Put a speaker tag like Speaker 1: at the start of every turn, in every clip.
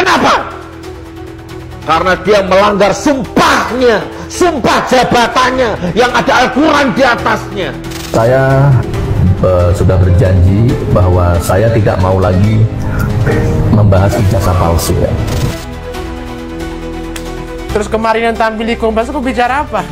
Speaker 1: Kenapa? Karena dia melanggar sumpahnya, sumpah jabatannya yang ada Al-Quran di atasnya.
Speaker 2: Saya sudah berjanji bahwa saya tidak mau lagi membahas ijazah palsu ya.
Speaker 3: Terus kemarin yang tampil di Kompas aku bicara apa?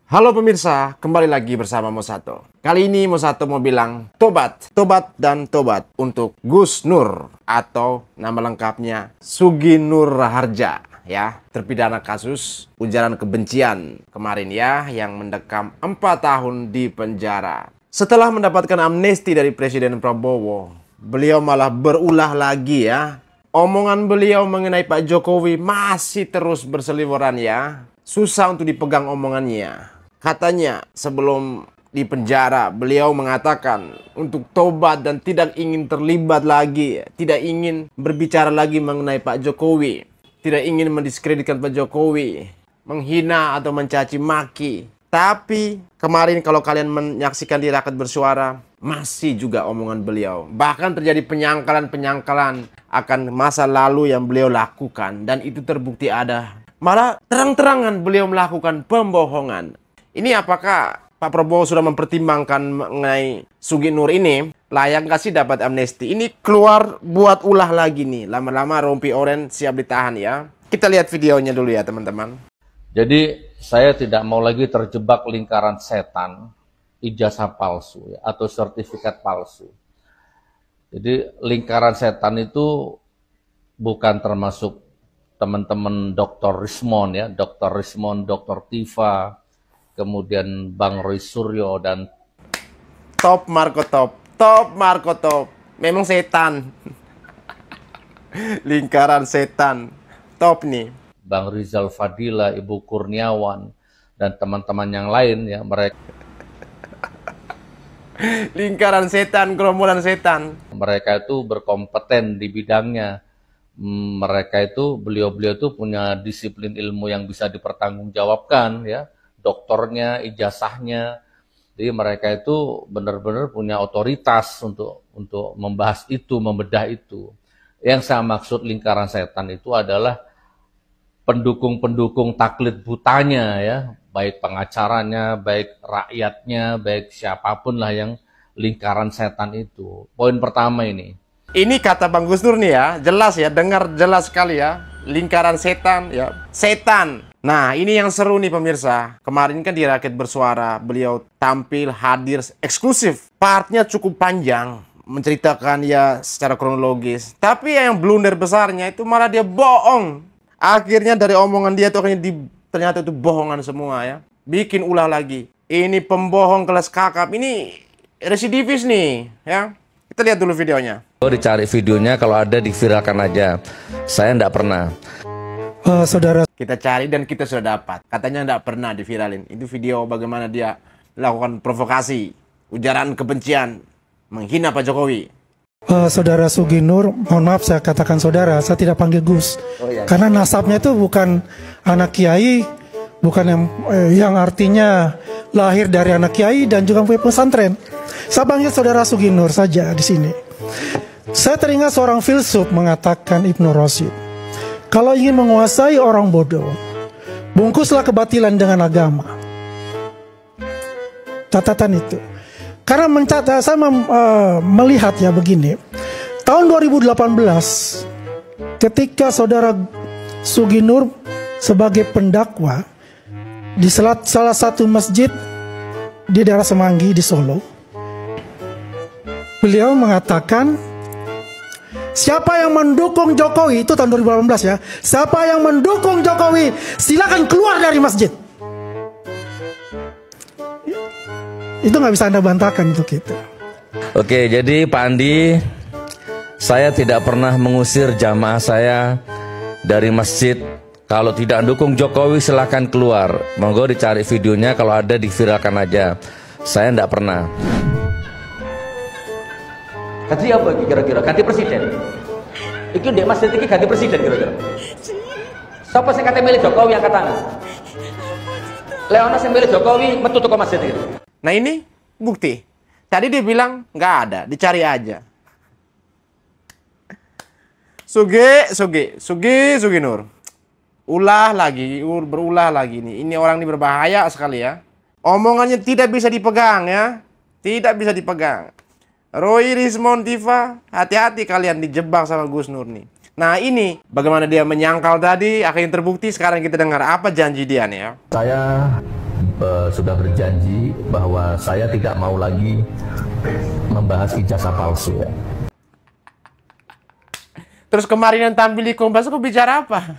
Speaker 3: Halo pemirsa, kembali lagi bersama Mosato. Kali ini Mosato mau bilang tobat, tobat dan tobat untuk Gus Nur atau nama lengkapnya Sugi Nur Raharja ya, terpidana kasus ujaran kebencian kemarin ya, yang mendekam 4 tahun di penjara. Setelah mendapatkan amnesti dari Presiden Prabowo, beliau malah berulah lagi ya. Omongan beliau mengenai Pak Jokowi masih terus berseliweran ya. Susah untuk dipegang omongannya. Katanya sebelum di penjara beliau mengatakan untuk tobat dan tidak ingin terlibat lagi, tidak ingin berbicara lagi mengenai Pak Jokowi, tidak ingin mendiskreditkan Pak Jokowi, menghina atau mencaci maki. Tapi kemarin kalau kalian menyaksikan di Rakyat Bersuara, masih juga omongan beliau. Bahkan terjadi penyangkalan-penyangkalan akan masa lalu yang beliau lakukan, dan itu terbukti ada. Malah terang-terangan beliau melakukan pembohongan. Ini apakah Pak Prabowo sudah mempertimbangkan mengenai Sugi Nur ini? Layak nggak sih dapat amnesti? Ini keluar buat ulah lagi nih. Lama-lama rompi oren siap ditahan ya. Kita lihat videonya dulu ya teman-teman.
Speaker 2: Jadi saya tidak mau lagi terjebak lingkaran setan, ijazah palsu ya, atau sertifikat palsu. Jadi lingkaran setan itu bukan termasuk teman-teman Dr. Rismon ya, Dr. Rismon, Dr. Tifa, kemudian Bang Roy Suryo dan
Speaker 3: Top Marco Top, Top Marco Top. Memang setan. Lingkaran setan. Top nih.
Speaker 2: Bang Rizal Fadila, Ibu Kurniawan dan teman-teman yang lain ya, mereka
Speaker 3: Lingkaran setan, gerombolan setan.
Speaker 2: Mereka itu berkompeten di bidangnya. Mereka itu, beliau-beliau itu punya disiplin ilmu yang bisa dipertanggungjawabkan ya. Doktornya, ijazahnya. Jadi mereka itu benar-benar punya otoritas untuk membahas itu, membedah itu. Yang saya maksud lingkaran setan itu adalah pendukung-pendukung taklid butanya ya, baik pengacaranya, baik rakyatnya, baik siapapun lah yang lingkaran setan itu. Poin pertama ini.
Speaker 3: Ini kata Bang Gus Nur nih ya, jelas ya, dengar jelas sekali ya. Lingkaran setan ya, setan. Nah, ini yang seru nih pemirsa. Kemarin kan di Rakyat Bersuara, beliau tampil hadir eksklusif. Partnya cukup panjang, menceritakan ya secara kronologis. Tapi yang blunder besarnya itu malah dia bohong. Akhirnya dari omongan dia tuh ternyata itu bohongan semua ya. Bikin ulah lagi. Ini pembohong kelas kakap. Ini residivis nih ya. Kita lihat dulu videonya.
Speaker 2: Dicari videonya, kalau ada diviralkan aja. Saya enggak pernah.
Speaker 3: Saudara, kita cari dan kita sudah dapat. Katanya enggak pernah diviralin. Itu video bagaimana dia melakukan provokasi, ujaran kebencian, menghina Pak Jokowi.
Speaker 4: Saudara Sugi Nur, mohon maaf saya katakan saudara, saya tidak panggil Gus.
Speaker 3: Oh, iya.
Speaker 4: Karena nasabnya itu bukan anak kiai, bukan yang artinya lahir dari anak kiai dan juga punya pesantren. Saya panggil saudara Sugi Nur saja di sini. Saya teringat seorang filsuf mengatakan, Ibnu Rashid, kalau ingin menguasai orang bodoh, bungkuslah kebatilan dengan agama. Catatan itu. Karena saya melihat ya begini. Tahun 2018, ketika saudara Sugi Nur sebagai pendakwa di salah satu masjid di daerah Semanggi di Solo, beliau mengatakan, siapa yang mendukung Jokowi, itu tahun 2018 ya, siapa yang mendukung Jokowi silakan keluar dari masjid. Itu nggak bisa Anda bantahkan itu kita.
Speaker 2: Oke, jadi Pak Andi, saya tidak pernah mengusir jamaah saya dari masjid. Kalau tidak dukung Jokowi silahkan keluar. Monggo dicari videonya, kalau ada diviralkan aja. Saya tidak pernah.
Speaker 5: Ganti apa kira-kira? Ganti presiden. Iki ndek masjid iki ganti presiden kira-kira. Siapa sing kate milih Jokowi yang katanya? Leono sing milih Jokowi metu teko masjid itu.
Speaker 3: Nah ini bukti. Tadi dia bilang nggak ada, dicari aja. Sugi Nur. Ulah lagi, berulah lagi nih. Ini orang ini berbahaya sekali ya. Omongannya tidak bisa dipegang ya. Tidak bisa dipegang. Roy, Rismon, Tifa, hati-hati kalian dijebak sama Gus Nur nih. Nah ini, bagaimana dia menyangkal tadi, akhirnya terbukti. Sekarang kita dengar apa janji dia nih ya.
Speaker 6: Saya sudah berjanji bahwa saya tidak mau lagi membahas ijazah palsu ya.
Speaker 3: Terus kemarin yang tampil di Kompas aku bicara apa?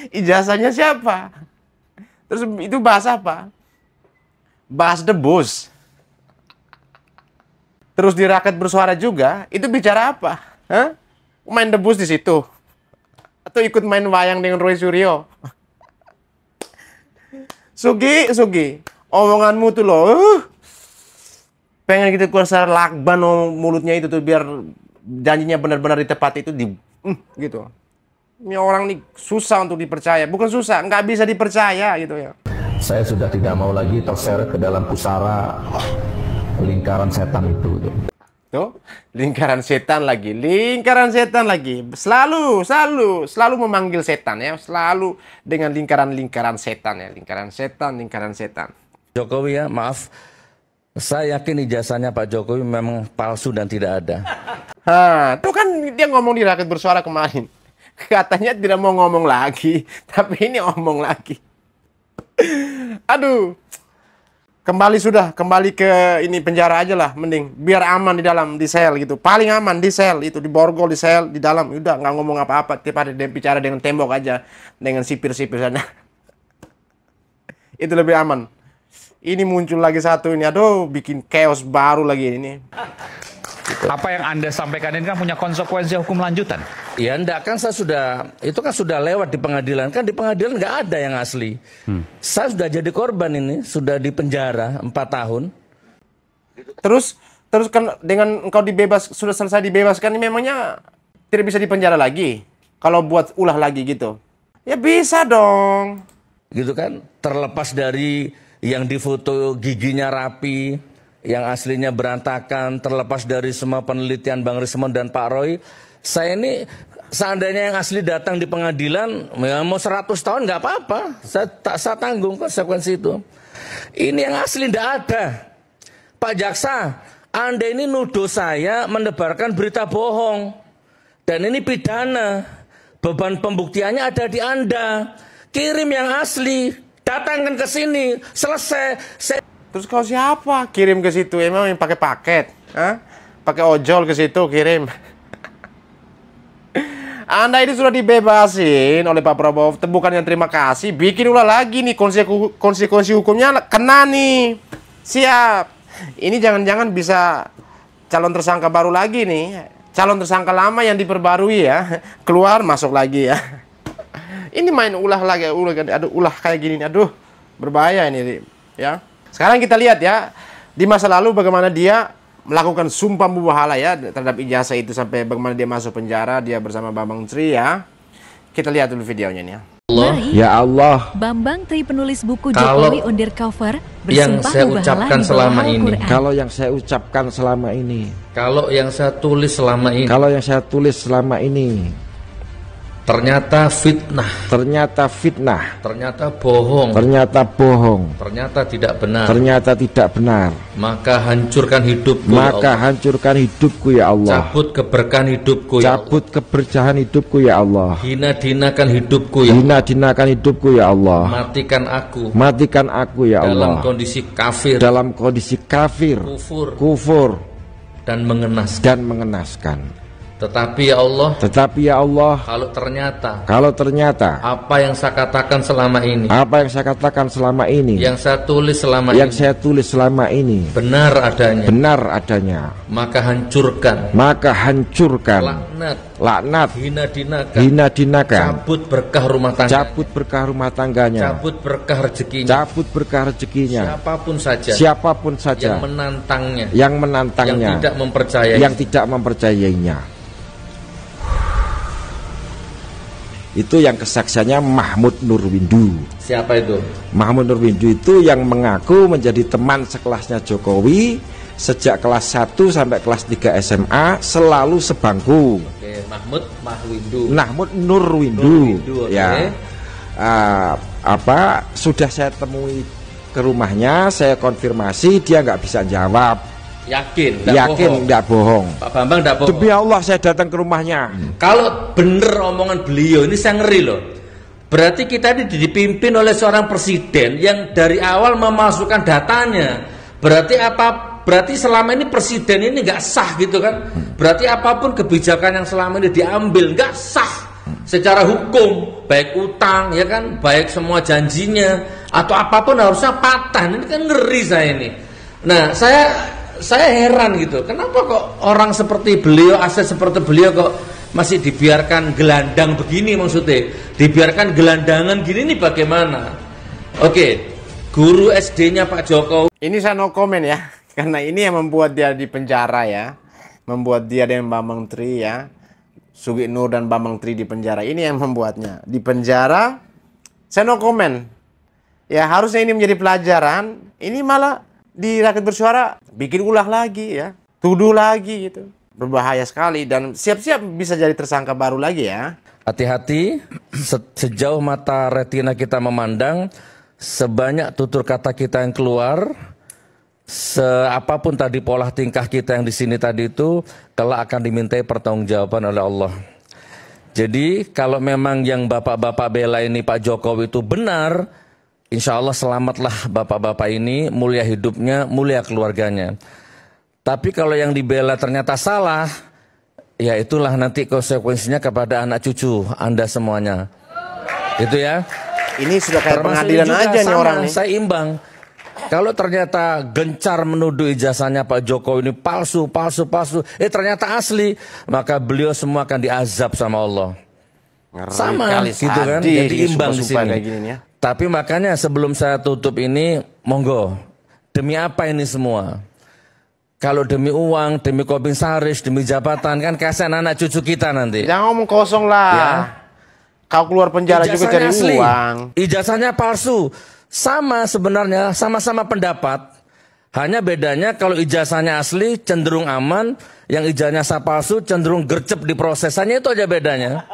Speaker 3: Ijazahnya siapa? Terus itu bahas apa? Bahas debus. Terus di Rakyat Bersuara juga, itu bicara apa? Hah? Main debus di situ? Atau ikut main wayang dengan Roy Suryo? Sugi, omonganmu tuh loh. Pengen kita keluar secara lakban mulutnya itu tuh biar janjinya benar-benar ditepati itu gitu. Ini orang nih susah untuk dipercaya. Bukan susah, nggak bisa dipercaya gitu ya.
Speaker 6: Saya sudah tidak mau lagi terseret ke dalam pusara lingkaran setan itu.
Speaker 3: Tuh, lingkaran setan lagi. Selalu memanggil setan ya. Selalu dengan lingkaran setan ya. Lingkaran setan.
Speaker 2: Jokowi ya, maaf. Saya yakin ijazahnya Pak Jokowi memang palsu dan tidak ada.
Speaker 3: Tuh kan dia ngomong di Rakyat Bersuara kemarin. Katanya tidak mau ngomong lagi, tapi ini ngomong lagi. Aduh. Kembali ke ini penjara aja lah, mending biar aman di sel gitu. Paling aman di sel itu, di borgol, di sel, di dalam. Udah nggak ngomong apa-apa, tiap hari dia bicara dengan tembok aja, dengan sipir-sipir sana. Itu lebih aman. Ini muncul lagi satu ini, aduh, bikin chaos baru lagi ini.
Speaker 7: Apa yang Anda sampaikan ini kan punya konsekuensi hukum lanjutan.
Speaker 2: Ya enggak, kan itu kan sudah lewat di pengadilan. Kan di pengadilan nggak ada yang asli. Saya sudah jadi korban ini, sudah di penjara 4 tahun.
Speaker 3: Terus kan dengan engkau sudah selesai dibebaskan, ini memangnya tidak bisa dipenjara lagi? Kalau buat ulah lagi gitu? Ya bisa dong.
Speaker 2: Gitu kan, terlepas dari yang difoto giginya rapi, yang aslinya berantakan, terlepas dari semua penelitian Bang Rismon dan Pak Roy, saya ini seandainya yang asli datang di pengadilan, ya mau 100 tahun nggak apa-apa, saya tanggung konsekuensi itu. Ini yang asli nggak ada. Pak Jaksa, Anda ini nuduh saya menebarkan berita bohong, dan ini pidana. Beban pembuktiannya ada di Anda. Kirim yang asli, datangkan ke sini, selesai.
Speaker 3: Terus kau siapa? Kirim ke situ, emang yang pakai paket? Pakai ojol ke situ kirim. Anda ini sudah dibebasin oleh Pak Prabowo, bukan yang terima kasih. Bikin ulah lagi nih, konsekuensi hukumnya kena nih. Siap. Ini jangan-jangan bisa calon tersangka baru lagi nih. Calon tersangka lama yang diperbarui ya. Keluar, masuk lagi ya. Ini main ulah lagi, ulah kayak gini. Aduh, berbahaya ini ya. Sekarang kita lihat ya, di masa lalu bagaimana dia melakukan sumpah membahala ya terhadap ijazah itu, sampai bagaimana dia masuk penjara, dia bersama Bambang Tri ya. Kita lihat dulu videonya nih ya.
Speaker 8: Ya Allah, Bambang Tri penulis buku Jokowi Undercover bersumpah membahala di bawah Al-Quran.
Speaker 1: Kalau yang saya ucapkan selama ini,
Speaker 2: kalau yang saya tulis selama ini, ternyata fitnah, ternyata bohong, ternyata tidak benar, maka hancurkan hidupku, ya Allah. Cabut keberkahan hidupku, ya Allah. Hina-dinakan hidupku, ya Allah. Matikan aku, ya Allah. Dalam kondisi kafir, kufur dan mengenaskan. Tetapi ya Allah, kalau ternyata apa yang saya katakan selama ini, yang saya tulis selama ini, benar adanya, maka hancurkan, laknat, hina-dinakan, cabut berkah rumah tangganya, cabut berkah rezekinya, siapapun saja yang menantangnya, yang tidak mempercayainya.
Speaker 3: Itu yang kesaksiannya Mahmud Nurwindu.
Speaker 2: Siapa itu?
Speaker 3: Mahmud Nurwindu itu yang mengaku menjadi teman sekelasnya Jokowi sejak kelas 1 sampai kelas 3 SMA, selalu sebangku.
Speaker 2: Oke, Mahmud
Speaker 3: Nurwindu.
Speaker 2: Okay.
Speaker 3: Ya. Sudah saya temui ke rumahnya, saya konfirmasi, dia nggak bisa jawab.
Speaker 2: Yakin
Speaker 3: nggak bohong.
Speaker 2: Pak Bambang nggak bohong.
Speaker 3: Demi Allah saya datang ke rumahnya.
Speaker 2: Kalau bener omongan beliau ini, saya ngeri loh. Berarti kita ini dipimpin oleh seorang presiden yang dari awal memasukkan datanya. Berarti selama ini presiden ini nggak sah gitu kan? Berarti apapun kebijakan yang selama ini diambil nggak sah secara hukum, baik utang ya kan, baik semua janjinya atau apapun harusnya patah. Ini kan ngeri saya ini. Nah, saya heran gitu, kenapa kok orang seperti beliau, aset seperti beliau kok masih dibiarkan gelandang begini, maksudnya dibiarkan gelandangan gini nih bagaimana? Oke, guru SD-nya Pak Jokowi.
Speaker 3: Ini saya no comment ya, karena ini yang membuat dia di penjara ya, membuat dia dan Bambang Tri ya, Sugi Nur dan Bambang Tri di penjara. Ini yang membuatnya di penjara. Saya no comment. Ya harusnya ini menjadi pelajaran. Ini malah di Rakyat Bersuara bikin ulah lagi ya, tuduh lagi gitu, berbahaya sekali dan siap-siap bisa jadi tersangka baru lagi ya.
Speaker 2: Hati-hati, sejauh mata retina kita memandang, sebanyak tutur kata kita yang keluar, seapapun tadi pola tingkah kita yang di sini tadi itu, kelak akan dimintai pertanggungjawaban oleh Allah. Jadi kalau memang yang bapak-bapak bela ini Pak Jokowi itu benar, insya Allah selamatlah bapak-bapak ini, mulia hidupnya, mulia keluarganya. Tapi kalau yang dibela ternyata salah, ya itulah nanti konsekuensinya kepada anak cucu Anda semuanya. Itu ya.
Speaker 3: Ini sudah kayak pengadilan aja nih orang nih.
Speaker 2: Saya imbang. Kalau ternyata gencar menuduh ijazahnya Pak Jokowi ini palsu, ternyata asli, maka beliau semua akan diazab sama Allah. Sama gitu kan. Jadi imbang di sini. Tapi makanya sebelum saya tutup ini, monggo, demi apa ini semua? Kalau demi uang, demi komisaris, demi jabatan, kan kasihan anak cucu kita nanti.
Speaker 3: Jangan ngomong kosong lah. Ya. Kau keluar penjara juga cari uang.
Speaker 2: Ijazahnya palsu. Sama sebenarnya, sama-sama pendapat. Hanya bedanya kalau ijazahnya asli cenderung aman, yang ijazahnya palsu cenderung gercep di prosesannya, itu aja bedanya.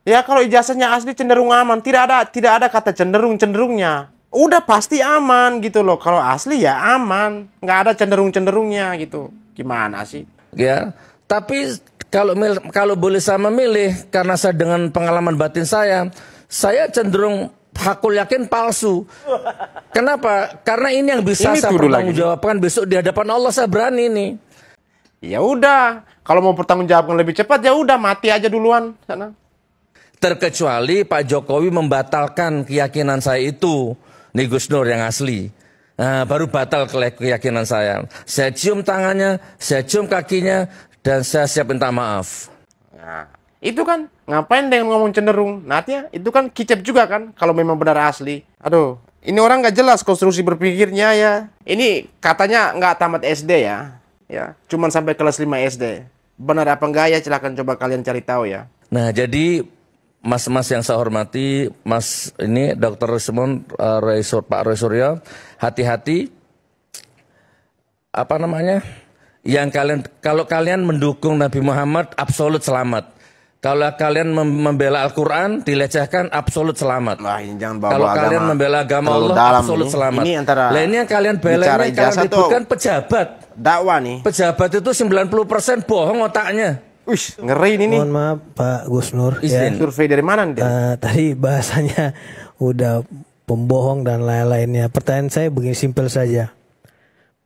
Speaker 3: Ya kalau ijazahnya asli cenderung aman, tidak ada kata cenderungnya. Udah pasti aman gitu loh. Kalau asli ya aman, nggak ada cenderungnya gitu. Gimana sih?
Speaker 2: Ya, tapi kalau boleh saya memilih, karena saya dengan pengalaman batin saya cenderung hakul yakin palsu. Kenapa? Karena ini yang bisa saya pertanggungjawabkan besok di hadapan Allah, saya berani nih.
Speaker 3: Ya udah, kalau mau pertanggungjawabkan lebih cepat ya udah mati aja duluan sana.
Speaker 2: Terkecuali Pak Jokowi membatalkan keyakinan saya itu, nih Gus Nur yang asli. Nah, baru batal keyakinan saya. Saya cium tangannya, saya cium kakinya, dan saya siap minta maaf.
Speaker 3: Nah, itu kan ngapain dengan ngomong cenderung? Nantinya itu kan kicep juga kan, kalau memang benar asli. Aduh, ini orang nggak jelas konstruksi berpikirnya ya. Ini katanya nggak tamat SD ya, cuman sampai kelas 5 SD. Benar apa enggak ya? Silahkan coba kalian cari tahu ya.
Speaker 2: Nah, jadi mas-mas yang saya hormati, Mas ini Dr. Simon, Pak Roy Suryo, hati-hati. Apa namanya? Kalau kalian mendukung Nabi Muhammad, absolut selamat. Kalau kalian membela Al-Quran, dilecehkan, absolut selamat.
Speaker 3: Wah, ini jangan bawa
Speaker 2: kalau kalian membela agama Allah, absolut selamat. Ini antara ini yang kalian bela, ini kalian ributkan pejabat.
Speaker 3: Dakwah nih.
Speaker 2: Pejabat itu 90% bohong otaknya.
Speaker 3: Wih, ngeri ini nih.
Speaker 9: Mohon maaf Pak Gus Nur.
Speaker 3: Ya. Survei dari mana nih?
Speaker 9: Tadi bahasanya udah pembohong dan lain-lainnya. Pertanyaan saya begini simpel saja.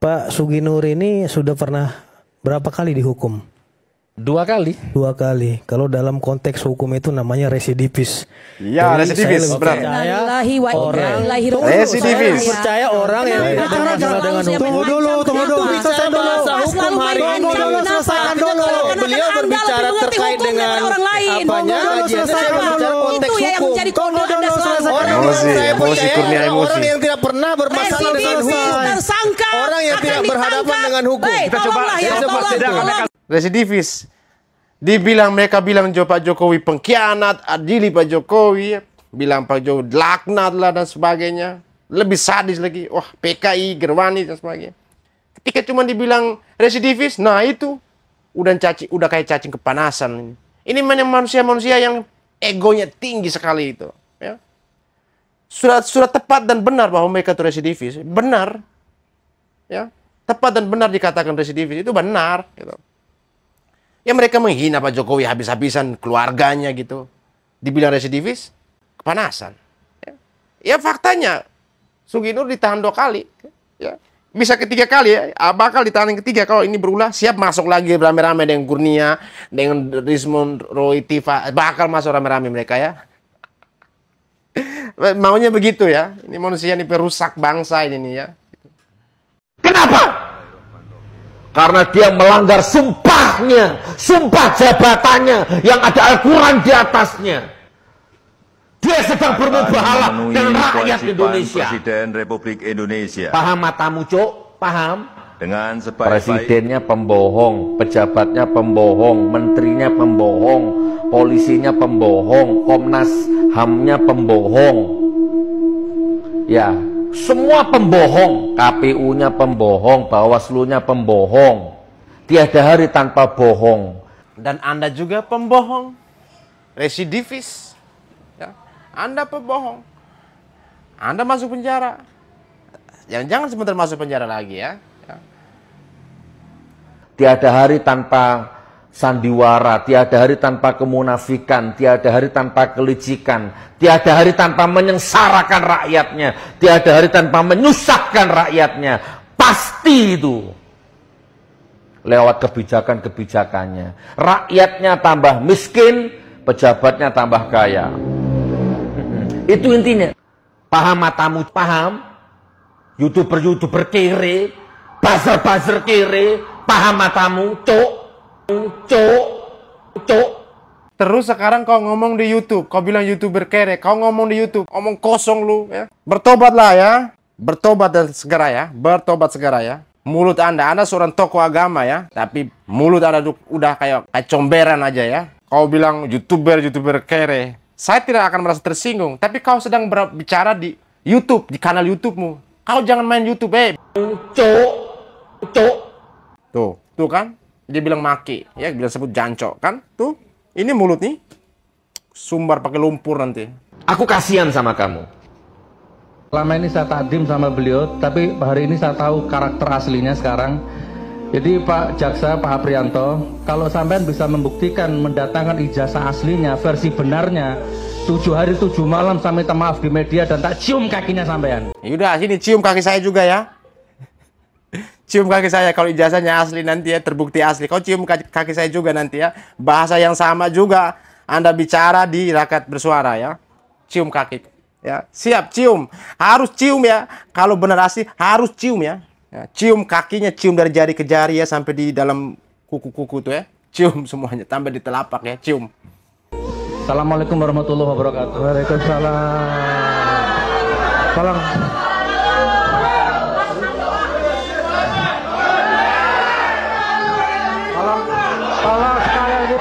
Speaker 9: Pak Sugi Nur ini sudah pernah berapa kali dihukum?
Speaker 2: 2 kali.
Speaker 9: 2 kali. Kalau dalam konteks hukum itu namanya residivis.
Speaker 3: Iya, residivis.
Speaker 9: Orang residivis. Percaya orang yang tidak bermasalah dengan hukum. Tunggu dulu. Hukum hari ini. Selesaikan dulu. Beliau berbicara terkait dengan apanya kajian. Saya berbicara konteks hukum. Orang yang tidak pernah bermasalah dengan hukum. Orang yang tidak berhadapan dengan hukum.
Speaker 3: Kita coba residivis. Dibilang mereka bilang Pak Jokowi pengkhianat, adili Pak Jokowi, bilang Pak Jokowi laknat lah dan sebagainya. Lebih sadis lagi, wah PKI, Gerwani dan sebagainya. Ketika cuma dibilang residivis, nah itu udah kayak cacing kepanasan. Ini manusia-manusia yang egonya tinggi sekali itu. Ya. Sudah tepat dan benar bahwa mereka itu residivis, benar. Ya, tepat dan benar dikatakan residivis itu benar. Gitu. Ya mereka menghina Pak Jokowi habis-habisan keluarganya gitu. Dibilang residivis, kepanasan. Ya faktanya, Sugi Nur ditahan 2 kali. Ya. Bisa ketiga kali ya, bakal ditahan yang ketiga. Kalau ini berulah, siap masuk lagi rame-rame dengan Kurnia, dengan Rismond, Roy, Tifa. Bakal masuk rame-rame mereka ya. Maunya begitu ya. Ini manusia ini perusak bangsa ini nih ya.
Speaker 1: Kenapa? Karena dia melanggar sumpahnya, sumpah jabatannya yang ada Al-Quran di atasnya. Dia sedang bermubahalah dengan rakyat Indonesia.
Speaker 10: Presiden Republik Indonesia.
Speaker 1: Paham matamu, Cuk? Paham?
Speaker 10: Dengan
Speaker 2: presidennya pembohong, pejabatnya pembohong, menterinya pembohong, polisinya pembohong, Komnas HAM-nya pembohong. Ya, semua pembohong, KPU-nya pembohong, Bawaslu-nya pembohong. Tiada hari tanpa bohong.
Speaker 3: Dan Anda juga pembohong, residivis. Ya. Anda pembohong. Anda masuk penjara. Jangan sebentar masuk penjara lagi ya. Ya.
Speaker 2: Tiada hari tanpa sandiwara, tiada hari tanpa kemunafikan, tiada hari tanpa kelicikan, tiada hari tanpa menyengsarakan rakyatnya, tiada hari tanpa menyusahkan rakyatnya. Pasti itu lewat kebijakan-kebijakannya. Rakyatnya tambah miskin, pejabatnya tambah kaya. Itu intinya. Paham matamu? Paham? YouTuber-YouTuber kere, buzzer-buzzer kere, paham matamu? Cuk.
Speaker 3: Terus sekarang kau ngomong di YouTube, kau bilang YouTuber kere, kau ngomong di YouTube, omong kosong lu ya. Bertobatlah ya. Bertobat dan segera ya. Bertobat segera ya. Mulut Anda seorang tokoh agama ya, tapi mulut Anda udah kayak comberan aja ya. Kau bilang YouTuber kere. Saya tidak akan merasa tersinggung, tapi kau sedang berbicara di YouTube, di kanal YouTube-mu. Kau jangan main YouTube, Tuh kan? Dia bilang maki, ya, bilang sebut jancok, kan? Tuh, ini mulut nih, sumbar pakai lumpur nanti.
Speaker 2: Aku kasihan sama kamu.
Speaker 6: Selama ini saya takdim sama beliau, tapi hari ini saya tahu karakter aslinya sekarang. Jadi Pak Jaksa, Pak Aprianto, kalau sampean bisa membuktikan mendatangkan ijazah aslinya, versi benarnya, 7 hari 7 malam saya minta maaf di media dan tak cium kakinya sampean.
Speaker 3: Yaudah, sini cium kaki saya juga ya. Cium kaki saya kalau ijazahnya asli nanti ya, terbukti asli. Kau cium kaki saya juga nanti ya. Bahasa yang sama juga Anda bicara di Rakyat Bersuara ya. Cium kaki ya. Siap cium. Harus cium ya. Kalau benar asli harus cium ya. Ya, cium kakinya, cium dari jari ke jari ya sampai di dalam kuku-kuku tuh ya. Cium semuanya, tambah di telapak ya, cium.
Speaker 6: Assalamualaikum warahmatullahi wabarakatuh. Waalaikumsalam. Tolong. Tolong sekali lagi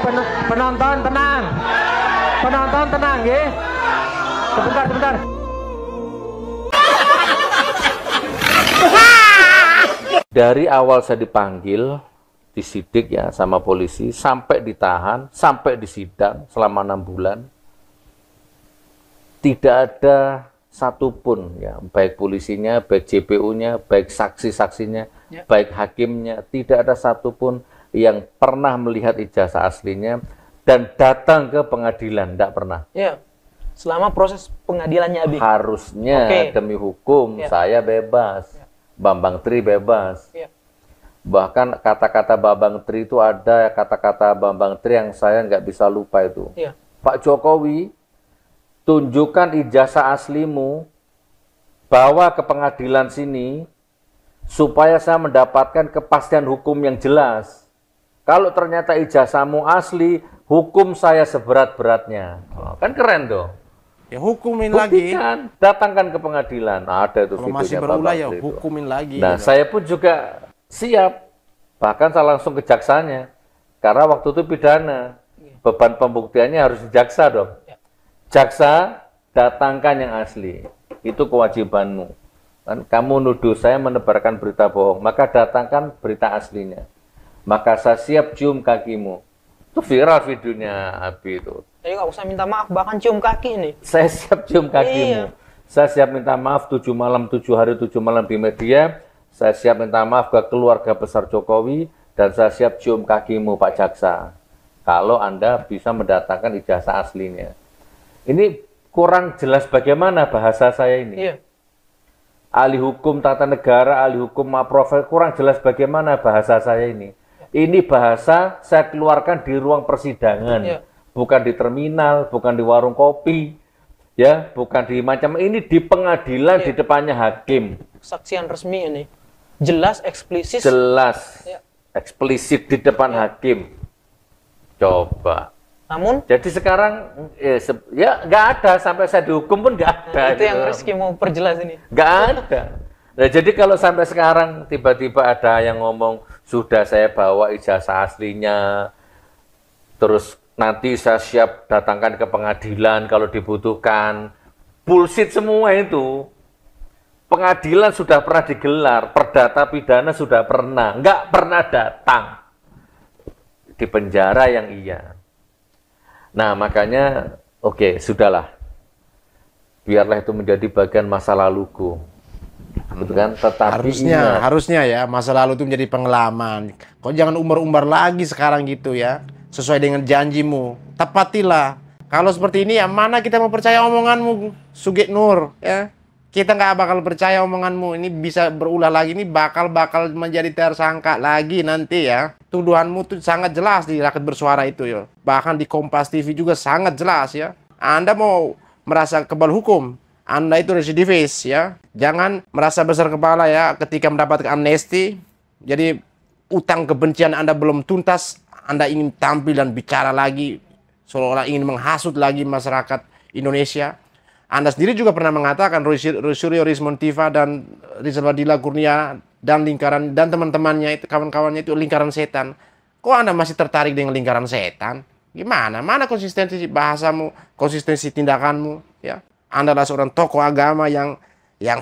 Speaker 6: penonton tenang. Penonton tenang ya. Sebentar.
Speaker 2: Dari awal saya dipanggil, disidik ya sama polisi, sampai ditahan, sampai disidang selama 6 bulan. Tidak ada satupun ya, baik polisinya, baik JPU-nya, baik saksi-saksinya, ya, baik hakimnya, tidak ada satupun yang pernah melihat ijazah aslinya dan datang ke pengadilan, tidak pernah.
Speaker 9: Ya, selama proses pengadilannya Abi.
Speaker 2: Harusnya demi hukum
Speaker 9: ya,
Speaker 2: saya bebas, ya, Bambang Tri bebas. Ya. Bahkan kata-kata Bambang Tri itu ada kata-kata Bambang Tri yang saya nggak bisa lupa itu. Ya. Pak Jokowi, tunjukkan ijazah aslimu, bawa ke pengadilan sini, supaya saya mendapatkan kepastian hukum yang jelas. Kalau ternyata ijazahmu asli, hukum saya seberat-beratnya. Oh, kan keren dong.
Speaker 3: Ya hukumin
Speaker 2: buktikan, lagi. Datangkan ke pengadilan. Ada itu
Speaker 3: kalau masih berulah ya hukumin lagi.
Speaker 2: Nah, saya pun juga siap. Bahkan saya langsung ke jaksanya. Karena waktu itu pidana, beban pembuktiannya harus jaksa dong. Jaksa, datangkan yang asli. Itu kewajibanmu. Kan kamu nuduh saya menebarkan berita bohong, maka datangkan berita aslinya. Maka saya siap cium kakimu. Itu viral videonya Abi itu.
Speaker 9: Jadi nggak usah minta maaf, bahkan cium kaki nih.
Speaker 2: Saya siap cium kakimu. Saya siap minta maaf 7 malam 7 hari 7 malam di media. Saya siap minta maaf ke keluarga besar Jokowi. Dan saya siap cium kakimu Pak Jaksa. Kalau Anda bisa mendatangkan ijazah aslinya. Ini kurang jelas bagaimana bahasa saya ini.
Speaker 9: Iya.
Speaker 2: Ahli hukum tata negara, ahli hukum maprofil, kurang jelas bagaimana bahasa saya ini. Ini bahasa saya keluarkan di ruang persidangan.
Speaker 9: Iya.
Speaker 2: Bukan di terminal, bukan di warung kopi. Ya, bukan di macam ini di pengadilan di depannya hakim.
Speaker 9: Kesaksian resmi ini. Jelas, eksplisit.
Speaker 2: Jelas. Eksplisit di depan hakim. Coba.
Speaker 9: Namun
Speaker 2: jadi sekarang ya nggak ada, sampai saya dihukum pun nggak ada.
Speaker 9: Itu yang Rizky mau perjelas ini.
Speaker 2: Nggak ada. Nah, jadi kalau sampai sekarang tiba-tiba ada yang ngomong sudah saya bawa ijazah aslinya, terus nanti saya siap datangkan ke pengadilan kalau dibutuhkan. Bullshit semua itu. Pengadilan sudah pernah digelar, perdata pidana sudah pernah, nggak pernah datang. Di penjara yang iya. Nah, makanya, oke, sudahlah. Biarlah itu menjadi bagian masa laluku. Betul kan? Tetapi
Speaker 3: harusnya ya, masa lalu itu menjadi pengalaman. Kau jangan umbar-umbar lagi sekarang gitu ya. Sesuai dengan janjimu. Tepatilah. Kalau seperti ini, ya mana kita mau percaya omonganmu, Sugih Nur, ya. Kita nggak bakal percaya omonganmu. Ini bisa berulah lagi. Ini bakal menjadi tersangka lagi nanti ya. Tuduhanmu tuh sangat jelas di Rakyat Bersuara itu ya. Bahkan di Kompas TV juga sangat jelas ya. Anda mau merasa kebal hukum, Anda itu residivis ya. Jangan merasa besar kepala ya ketika mendapatkan amnesti. Jadi utang kebencian Anda belum tuntas, Anda ingin tampil dan bicara lagi seolah-olah ingin menghasut lagi masyarakat Indonesia. Anda sendiri juga pernah mengatakan Suryo Rismontiva dan Rizal Wadila Kurnia dan lingkaran dan teman-temannya itu, kawan-kawannya itu lingkaran setan. Kok Anda masih tertarik dengan lingkaran setan? Gimana? Mana konsistensi bahasamu, konsistensi tindakanmu? Ya, Anda adalah seorang tokoh agama yang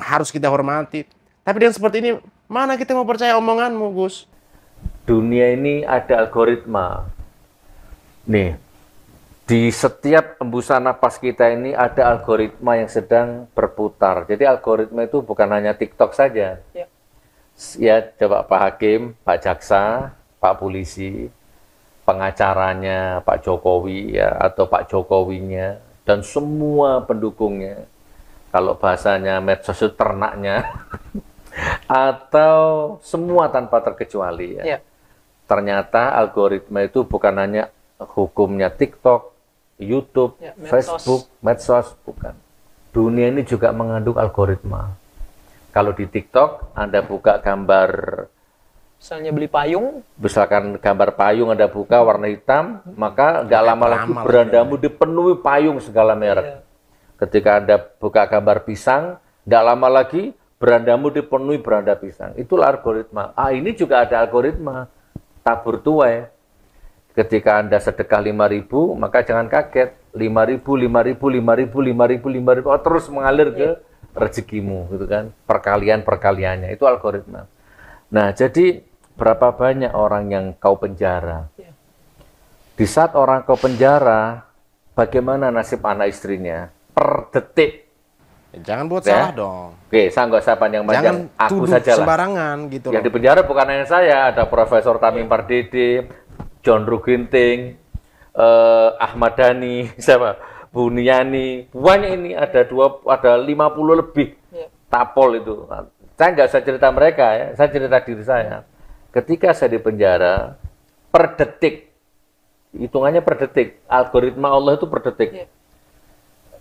Speaker 3: harus kita hormati. Tapi dengan seperti ini, mana kita mau percaya omonganmu, Gus?
Speaker 2: Dunia ini ada algoritma. Nih, di setiap hembusan napas kita ini ada algoritma yang sedang berputar. Jadi algoritma itu bukan hanya TikTok saja. Ya, coba Pak Hakim, Pak Jaksa, Pak Polisi, pengacaranya Pak Jokowi ya, atau Pak Jokowinya, dan semua pendukungnya. Kalau bahasanya medsos itu ternaknya, atau semua tanpa terkecuali ya. Ternyata algoritma itu bukan hanya hukumnya TikTok, YouTube, Facebook, medsos, bukan. Dunia ini juga mengandung algoritma. Kalau di TikTok, Anda buka gambar,
Speaker 9: misalnya beli payung,
Speaker 2: misalkan gambar payung Anda buka warna hitam, maka nggak lama lagi berandamu dipenuhi payung segala merek. Ketika Anda buka gambar pisang, nggak lama lagi berandamu dipenuhi beranda pisang. Itulah algoritma. Ini juga ada algoritma. Tabur tuai. Ketika Anda sedekah 5.000, maka jangan kaget. 5.000, 5.000, 5.000, 5.000, 5.000, terus mengalir ke rezekimu, gitu kan? Perkalian-perkaliannya, itu algoritma. Nah, jadi berapa banyak orang yang kau penjara? Di saat orang kau penjara, bagaimana nasib anak istrinya? Per detik.
Speaker 3: Jangan buat salah dong.
Speaker 2: Oke, saya nggak usah panjang panjang. Aku saja lah.
Speaker 3: Sembarangan gitu.
Speaker 2: Yang di penjara bukan hanya saya, ada Profesor Tamim Pardede, John Ruginting, Ahmad Dhani, siapa? Buniani, banyak ini ada 50 lebih tapol itu. Saya nggak usah cerita mereka ya, saya cerita diri saya. Ketika saya di penjara, per detik, hitungannya per detik, algoritma Allah itu per detik.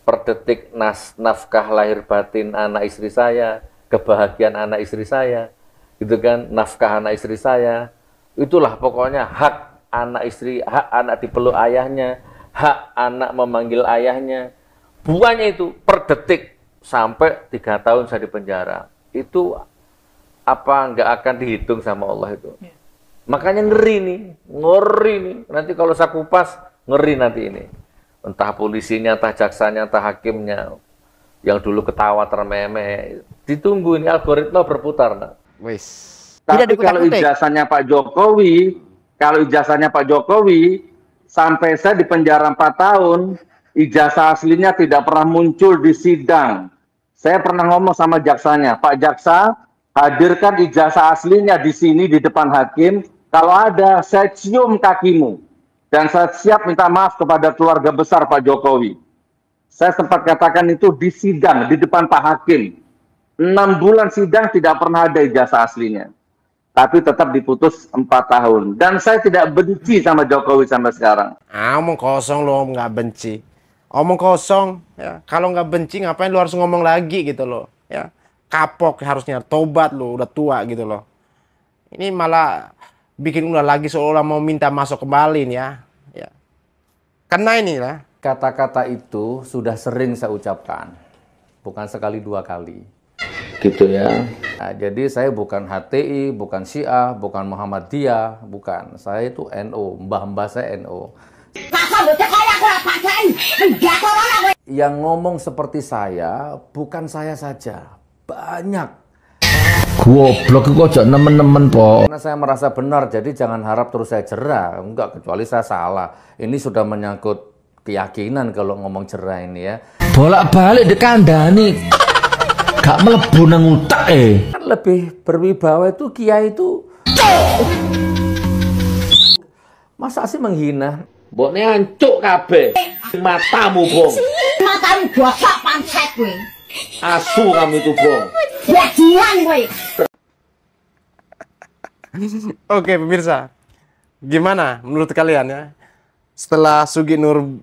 Speaker 2: Per detik nafkah lahir batin anak istri saya, kebahagiaan anak istri saya, gitu kan, nafkah anak istri saya, itulah pokoknya hak anak istri, hak anak dipeluk ayahnya, hak anak memanggil ayahnya, buahnya itu per detik sampai 3 tahun saya di penjara. Itu apa nggak akan dihitung sama Allah itu? Makanya ngeri nih. Nanti kalau saya kupas, ngeri nanti ini. Entah polisinya, entah jaksanya, entah hakimnya. Yang dulu ketawa termeme. Ditunggu ini algoritma berputar. Nah.
Speaker 3: Wis.
Speaker 11: Tapi kalau ijazahnya Pak Jokowi, sampai saya di penjara 4 tahun, ijazah aslinya tidak pernah muncul di sidang. Saya pernah ngomong sama jaksanya, Pak Jaksa, hadirkan ijazah aslinya di sini di depan hakim. Kalau ada, saya cium kakimu. Dan saya siap minta maaf kepada keluarga besar Pak Jokowi. Saya sempat katakan itu di sidang, di depan Pak Hakim. 6 bulan sidang tidak pernah ada ijazah aslinya. Tapi tetap diputus 4 tahun. Dan saya tidak benci sama Jokowi sampai sekarang.
Speaker 3: Omong kosong lo, nggak benci. Omong kosong. Ya. Kalau nggak benci, ngapain lo harus ngomong lagi gitu loh. Ya. Kapok harusnya, tobat lo, udah tua gitu loh. Ini malah bikin ulah lagi seolah mau minta masuk kembali nih ya. Ya. Karena ini lah.
Speaker 2: Kata-kata itu sudah sering saya ucapkan. Bukan sekali 2 kali. Gitu ya. Nah, jadi saya bukan HTI, bukan Syiah, bukan Muhammadiyah, bukan. Saya itu NU, mbah-mbah saya NU. Yang ngomong seperti saya, bukan saya saja. Banyak. Goblok kok aja nemen-nemen po. Karena saya merasa benar, jadi jangan harap terus saya jerah. Enggak, kecuali saya salah. Ini sudah menyangkut keyakinan kalau ngomong jerah ini ya. Bolak-balik dikandani. Gak melebu nang utak Kan lebih berwibawa itu kiai itu. Masa sih menghina? Mbokne ancuk kabeh. Matamu, Bong.
Speaker 12: Matamu gosok pancet kowe.
Speaker 2: Asu kamu itu, Bong.
Speaker 12: Bajingan kowe.
Speaker 3: Oke, pemirsa. Gimana menurut kalian ya? Setelah Sugi Nur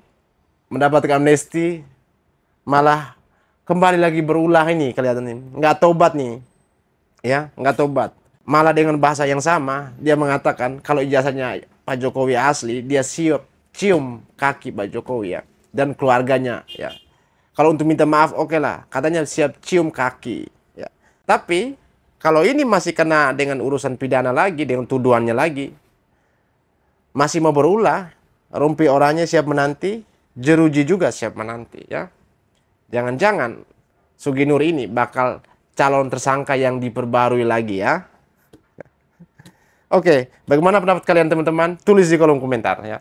Speaker 3: mendapatkan amnesti, malah kembali lagi berulah ini kelihatan ini. Nggak tobat nih. Ya, nggak tobat. Malah dengan bahasa yang sama, dia mengatakan kalau ijazahnya Pak Jokowi asli, dia siap cium kaki Pak Jokowi ya. Dan keluarganya ya. Kalau untuk minta maaf oke lah. Katanya siap cium kaki. Ya. Tapi, kalau ini masih kena dengan urusan pidana lagi, dengan tuduhannya lagi. Masih mau berulah. Rumpi orangnya siap menanti. Jeruji juga siap menanti ya. Jangan-jangan Sugi Nur ini bakal calon tersangka yang diperbarui lagi ya. Oke, bagaimana pendapat kalian teman-teman? Tulis di kolom komentar ya.